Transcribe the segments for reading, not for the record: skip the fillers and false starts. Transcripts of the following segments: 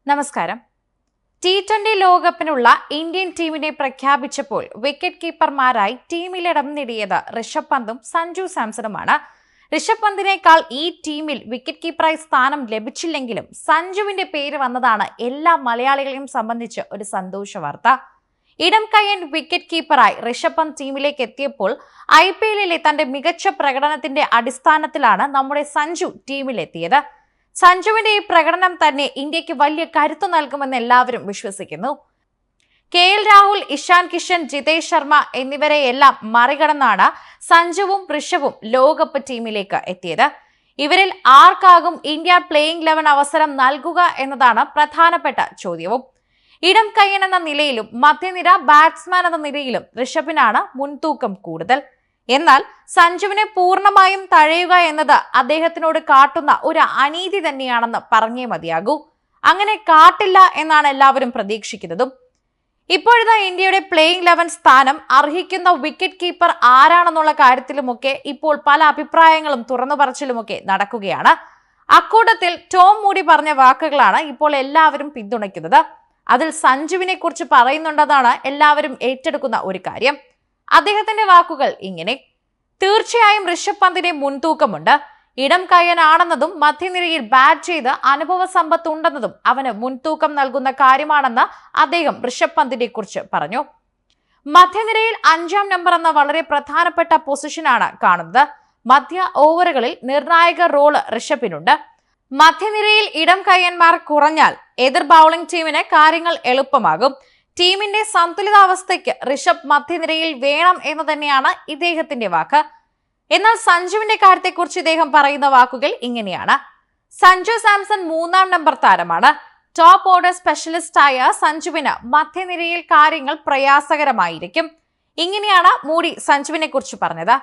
നമസ്കാരം. T20 ലോകകപ്പിനുള്ള Indian ടീമിനെ പ്രഖ്യാപിച്ചപ്പോൾ wicket കീപ്പർമാരായി ടീമിലിടം നേടിയത് ഋഷഭ് പന്തും സഞ്ജു സാംസണുമാണ്. ഋഷഭ് പന്തിനേക്കാൾ ഈ ടീമിൽ വിക്കറ്റ് കീപ്പറായി സ്ഥാനം ലഭിച്ചില്ലെങ്കിലും സഞ്ജുവിന്റെ പേര് വന്നതാണ് എല്ലാ മലയാളികളെയും സംബന്ധിച്ച് ഒരു സന്തോഷ വാർത്ത. ഇടം കയ്യൻ വിക്കറ്റ് കീപ്പറായി ഋഷഭ് പന്ത് ടീമിലേക്ക് എത്തിയപ്പോൾ IPLിലെ തന്റെ മികച്ച പ്രകടനത്തിന്റെ അടിസ്ഥാനത്തിലാണ് നമ്മുടെ സഞ്ജു ടീമിലെത്തിയത്. സഞ്ജുവിന്റെ ഈ പ്രകടനം തന്നെ ഇന്ത്യക്ക് വലിയ കരുത്തു നൽകുമെന്ന് എല്ലാവരും വിശ്വസിക്കുന്നു. KL രാഹുൽ, ഇഷാൻ കിഷൻ, ജിതേഷ് ശർമ്മ എന്നിവരെയെല്ലാം മറികടന്നാണ് സഞ്ജുവും ഋഷഭും ലോകകപ്പ് ടീമിലേക്ക് എത്തിയത്. ഇവരിൽ ആർക്കാകും ഇന്ത്യ പ്ലേയിംഗ് 11 അവസരം നൽകുക എന്നതാണ് പ്രധാനപ്പെട്ട ചോദ്യവും. ഇടം കയ്യൻ എന്ന നിലയിലും മധ്യനിര ബാറ്റ്സ്മാൻ എന്ന നിലയിലും ഋഷഭിനാണ് മുൻതൂക്കം കൂടുതൽ. എന്നാൽ സഞ്ജുവിനെ പൂർണ്ണമായും തഴയുക എന്നത് അദ്ദേഹത്തിനോട് കാട്ടുന്ന ഒരു അനീതി തന്നെയാണെന്ന് പറഞ്ഞേ മതിയാകൂ. അങ്ങനെ കാട്ടില്ല എന്നാണ് എല്ലാവരും പ്രതീക്ഷിക്കുന്നതും. ഇപ്പോഴത്തെ ഇന്ത്യയുടെ പ്ലേയിംഗ് 11 സ്ഥാനം അർഹിക്കുന്ന വിക്കറ്റ് കീപ്പർ ആരാണെന്നുള്ള കാര്യത്തിലുമൊക്കെ ഇപ്പോൾ പല അഭിപ്രായങ്ങളും തുറന്നു പറച്ചിലുമൊക്കെ നടക്കുകയാണ്. അക്കൂട്ടത്തിൽ ടോം മൂഡി പറഞ്ഞ വാക്കുകളാണ് ഇപ്പോൾ എല്ലാവരും പിന്തുണയ്ക്കുന്നത്. അതിൽ സഞ്ജുവിനെ കുറിച്ച് പറയുന്നുണ്ടെന്നാണ് എല്ലാവരും ഏറ്റെടുക്കുന്ന ഒരു കാര്യം. അദ്ദേഹത്തിന്റെ വാക്കുകൾ ഇങ്ങനെ: തീർച്ചയായും ഋഷഭ് പന്തിന് മുൻതൂക്കമുണ്ട്. ഇടം കയ്യനാണെന്നതും മധ്യനിരയിൽ ബാറ്റ് ചെയ്ത് അനുഭവ സമ്പത്ത് ഉണ്ടെന്നതും അവന് മുൻതൂക്കം നൽകുന്ന കാര്യമാണെന്ന് അദ്ദേഹം ഋഷഭ് പന്തിനെ കുറിച്ച് പറഞ്ഞു. മധ്യനിരയിൽ 5ാം നമ്പർ എന്ന വളരെ പ്രധാനപ്പെട്ട പൊസിഷനാണ് കാണുന്നത്. മധ്യ ഓവറുകളിൽ നിർണായക റോള് ഋഷഭിനുണ്ട്. മധ്യനിരയിൽ ഇടം കയ്യന്മാർ കുറഞ്ഞാൽ എതിർ ബൗളിംഗ് ടീമിന് കാര്യങ്ങൾ എളുപ്പമാകും. ടീമിന്റെ സന്തുലിതാവസ്ഥയ്ക്ക് ഋഷഭ് മധ്യനിരയിൽ വേണം എന്ന് തന്നെയാണ് ഇദ്ദേഹത്തിന്റെ വാക്ക്. എന്നാൽ സഞ്ജുവിന്റെ കാര്യത്തെക്കുറിച്ച് ഇദ്ദേഹം പറയുന്ന വാക്കുകൾ ഇങ്ങനെയാണ്: സഞ്ജു സാംസൺ 3ാം നമ്പർ താരമാണ്. ടോപ്പ് ഓർഡർ സ്പെഷ്യലിസ്റ്റ് ആയ സഞ്ജുവിന് മധ്യനിരയിൽ കാര്യങ്ങൾ പ്രയാസകരമായിരിക്കും. ഇങ്ങനെയാണ് മൂഡി സഞ്ജുവിനെ കുറിച്ച് പറഞ്ഞത്.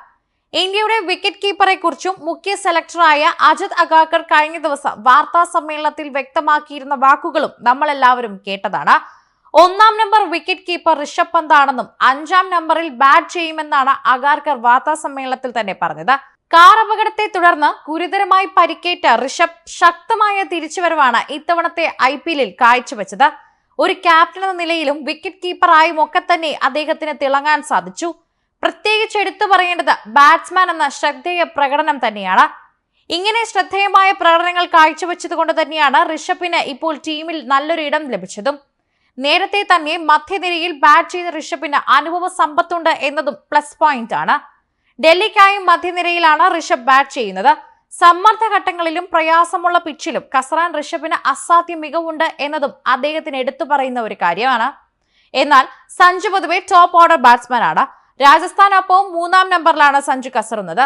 ഇന്ത്യയുടെ വിക്കറ്റ് കീപ്പറെ കുറിച്ചും മുഖ്യ സെലക്ടറായ അജിത് അഗാർക്കർ കഴിഞ്ഞ ദിവസം വാർത്താ സമ്മേളനത്തിൽ വ്യക്തമാക്കിയിരുന്ന വാക്കുകളും നമ്മളെല്ലാവരും കേട്ടതാണ്. 1ാം number wicket keeper Rishabh Pant ആണെന്നും 5ാം നമ്പറിൽ ബാറ്റ് ചെയ്യുമെന്നാണ് അഗാർക്കർ വാർത്താ സമ്മേളനത്തിൽ തന്നെ പറഞ്ഞത്. കാർ അപകടത്തെ തുടർന്ന് ഗുരുതരമായി പരിക്കേറ്റ ഋഷഭ് ശക്തമായ തിരിച്ചുവരവാണ് ഇത്തവണത്തെ IPLിൽ കാഴ്ചവെച്ചത്. ഒരു ക്യാപ്റ്റൻ എന്ന നിലയിലും വിക്കറ്റ് കീപ്പറായും ഒക്കെ തന്നെ അദ്ദേഹത്തിന് തിളങ്ങാൻ സാധിച്ചു. പ്രത്യേകിച്ച് എടുത്തു പറയേണ്ടത് ബാറ്റ്സ്മാൻ എന്ന ശ്രദ്ധേയ പ്രകടനം തന്നെയാണ്. ഇങ്ങനെ ശ്രദ്ധേയമായ പ്രകടനങ്ങൾ കാഴ്ചവെച്ചത് കൊണ്ട് തന്നെയാണ് ഋഷഭിന് ഇപ്പോൾ ടീമിൽ നല്ലൊരു ഇടം ലഭിച്ചതും. നേരത്തെ തന്നെ മധ്യനിരയിൽ ബാറ്റ് ചെയ്ത ഋഷഭിന് അനുഭവ സമ്പത്തുണ്ട് എന്നതും പ്ലസ് പോയിന്റ് ആണ്. ഡൽഹിക്കായും മധ്യനിരയിലാണ് ഋഷഭ് ബാറ്റ് ചെയ്യുന്നത്. സമ്മർദ്ദ ഘട്ടങ്ങളിലും പ്രയാസമുള്ള പിച്ചിലും കസറാൻ ഋഷഭിന് അസാധ്യ മികവുണ്ട് എന്നതും അദ്ദേഹത്തിന് എടുത്തു പറയുന്ന ഒരു കാര്യമാണ്. എന്നാൽ സഞ്ജു പൊതുവെ ടോപ്പ് ഓർഡർ ബാറ്റ്സ്മാൻ ആണ്. രാജസ്ഥാനൊപ്പവും 3ാം നമ്പറിലാണ് സഞ്ജു കസറുന്നത്.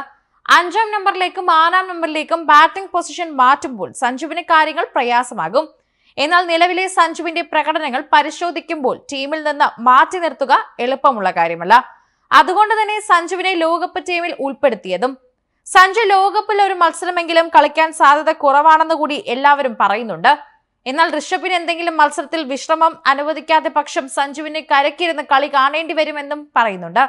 5ാം നമ്പറിലേക്കും 6ാം നമ്പറിലേക്കും ബാറ്റിംഗ് പൊസിഷൻ മാറ്റുമ്പോൾ സഞ്ജുവിന് കാര്യങ്ങൾ പ്രയാസമാകും. എന്നാൽ നിലവിലെ സഞ്ജുവിന്റെ പ്രകടനങ്ങൾ പരിശോധിക്കുമ്പോൾ ടീമിൽ നിന്ന് മാറ്റി നിർത്തുക എളുപ്പമുള്ള കാര്യമല്ല. അതുകൊണ്ട് തന്നെ സഞ്ജുവിനെ ലോകകപ്പ് ടീമിൽ ഉൾപ്പെടുത്തിയതും. സഞ്ജു ലോകകപ്പിൽ ഒരു മത്സരമെങ്കിലും കളിക്കാൻ സാധ്യത കുറവാണെന്ന് കൂടി എല്ലാവരും പറയുന്നുണ്ട്. എന്നാൽ ഋഷഭിന് എന്തെങ്കിലും മത്സരത്തിൽ വിശ്രമം അനുവദിക്കാത്ത പക്ഷം സഞ്ജുവിനെ കരക്കിരുന്ന് കളി കാണേണ്ടി വരുമെന്നും പറയുന്നുണ്ട്.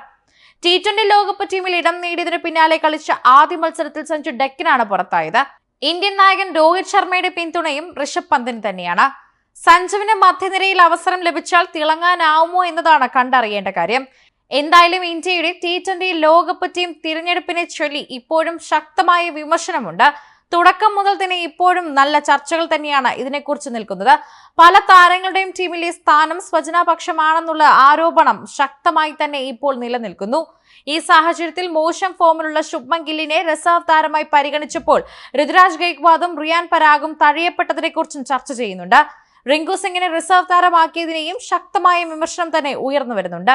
T20 ലോകകപ്പ് ടീമിൽ ഇടം നേടിയതിനു പിന്നാലെ കളിച്ച ആദ്യ മത്സരത്തിൽ സഞ്ജു ഡെക്കിനാണ് പുറത്തായത്. ഇന്ത്യൻ നായകൻ രോഹിത് ശർമ്മയുടെ പിന്തുണയും ഋഷഭ് പന്തിന് തന്നെയാണ്. സഞ്ജുവിന് മധ്യനിരയിൽ അവസരം ലഭിച്ചാൽ തിളങ്ങാനാവുമോ എന്നതാണ് കണ്ടറിയേണ്ട കാര്യം. എന്തായാലും ഇന്ത്യയുടെ T20 ലോകകപ്പ് ടീം തിരഞ്ഞെടുപ്പിനെ ചൊല്ലി ഇപ്പോഴും ശക്തമായ വിമർശനമുണ്ട്. തുടക്കം മുതൽ തന്നെ ഇപ്പോഴും നല്ല ചർച്ചകൾ തന്നെയാണ് ഇതിനെക്കുറിച്ച് നിൽക്കുന്നത്. പല താരങ്ങളുടെയും ടീമിലെ സ്ഥാനം സ്വജനപക്ഷമാണെന്നുള്ള ആരോപണം ശക്തമായി തന്നെ ഇപ്പോൾ നിലനിൽക്കുന്നു. ഈ സാഹചര്യത്തിൽ മോശം ഫോമിലുള്ള ശുഭ്മൻ ഗില്ലിനെ റിസർവ് താരമായി പരിഗണിച്ചപ്പോൾ ഋതുരാജ് ഗെയ്ക്വാദും റിയാൻ പരാഗും തഴയപ്പെട്ടതിനെ കുറിച്ചും ചർച്ച ചെയ്യുന്നുണ്ട്. റിങ്കു സിംഗിനെ റിസർവ് താരമാക്കിയതിനെയും ശക്തമായ വിമർശനം തന്നെ ഉയർന്നു വരുന്നുണ്ട്.